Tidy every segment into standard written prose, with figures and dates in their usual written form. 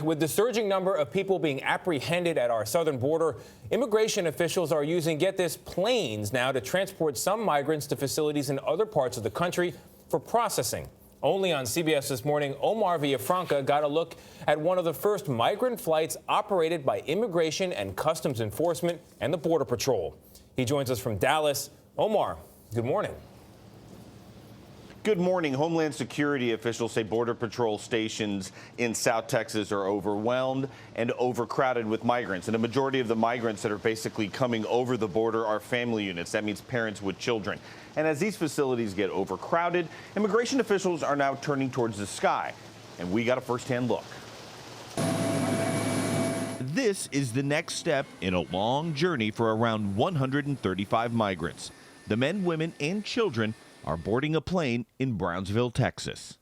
With the surging number of people being apprehended at our southern border, immigration officials are using, get this, planes now to transport some migrants to facilities in other parts of the country for processing. Only on CBS This Morning, Omar Villafranca got a look at one of the first migrant flights operated by Immigration and Customs Enforcement and the Border Patrol. He joins us from Dallas. Omar, good morning. Good morning. Homeland Security officials say Border Patrol stations in South Texas are overwhelmed and overcrowded with migrants. And a majority of the migrants that are basically coming over the border are family units. That means parents with children. And as these facilities get overcrowded, immigration officials are now turning towards the sky. And we got a firsthand look. This is the next step in a long journey for around 135 migrants. The men, women, and children are boarding a plane in Brownsville, Texas.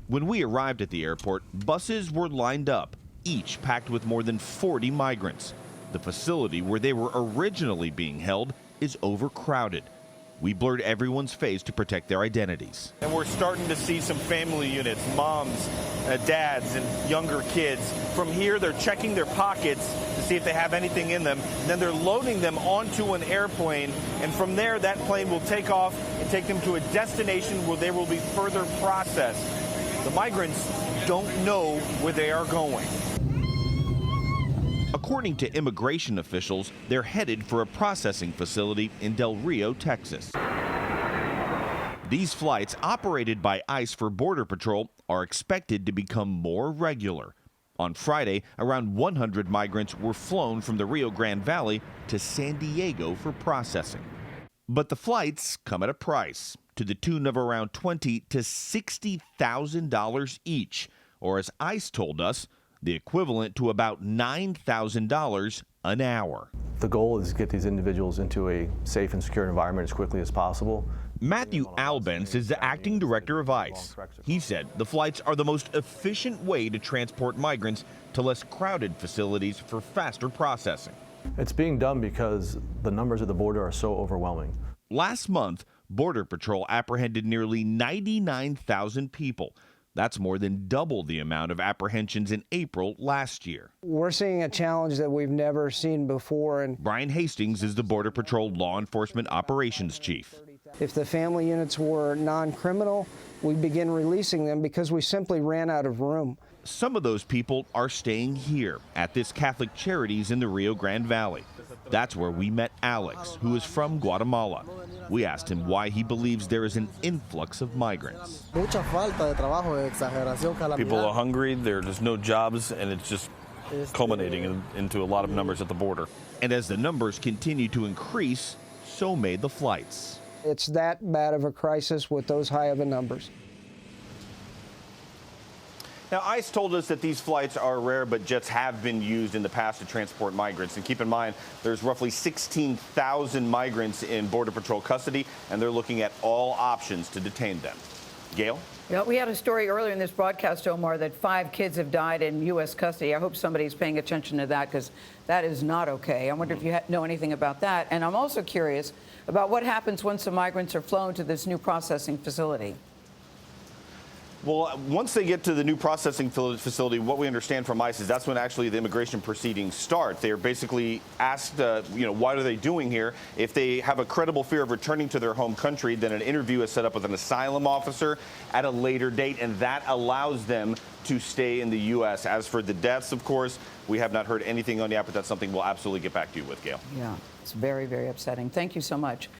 When we arrived at the airport, buses were lined up, each packed with more than 40 migrants. The facility where they were originally being held is overcrowded. We blurred everyone's face to protect their identities. And we're starting to see some family units, moms, dads, and younger kids. From here, they're checking their pockets to see if they have anything in them. Then they're loading them onto an airplane, and from there, that plane will take off and take them to a destination where they will be further processed. The migrants don't know where they are going. According to immigration officials, they're headed for a processing facility in Del Rio, Texas. These flights, operated by ICE for Border Patrol, are expected to become more regular. On Friday, around 100 migrants were flown from the Rio Grande Valley to San Diego for processing. But the flights come at a price, to the tune of around $20,000 to $60,000 each, or as ICE told us, the equivalent to about $9,000 an hour. The goal is to get these individuals into a safe and secure environment as quickly as possible. Matthew Albence is the acting director of ICE. He said the flights are the most efficient way to transport migrants to less crowded facilities for faster processing. It's being done because the numbers at the border are so overwhelming. Last month, Border Patrol apprehended nearly 99,000 people. That's more than double the amount of apprehensions in April last year. We're seeing a challenge that we've never seen before. And Brian Hastings is the Border Patrol Law Enforcement Operations Chief. If the family units were non-criminal, we begin releasing them because we simply ran out of room. Some of those people are staying here at this Catholic Charities in the Rio Grande Valley. That's where we met Alex, who is from Guatemala. We asked him why he believes there is an influx of migrants. People are hungry, there's no jobs, and it's just culminating into a lot of numbers at the border. And as the numbers continue to increase, so may the flights. It's that bad of a crisis with those high of a numbers. Now, ICE told us that these flights are rare, but jets have been used in the past to transport migrants. And keep in mind, there's roughly 16,000 migrants in Border Patrol custody, and they're looking at all options to detain them. Gail? Yeah, we had a story earlier in this broadcast, Omar, that 5 kids have died in U.S. custody. I hope somebody's paying attention to that because that is not okay. I wonder if you know anything about that. And I'm also curious about what happens once the migrants are flown to this new processing facility. Well, once they get to the new processing facility, what we understand from ICE is that's when actually the immigration proceedings start. They are basically asked, what are they doing here? If they have a credible fear of returning to their home country, then an interview is set up with an asylum officer at a later date, and that allows them to stay in the U.S. As for the deaths, of course, we have not heard anything on that, but that's something we'll absolutely get back to you with, Gail. Yeah, it's very, very upsetting. Thank you so much.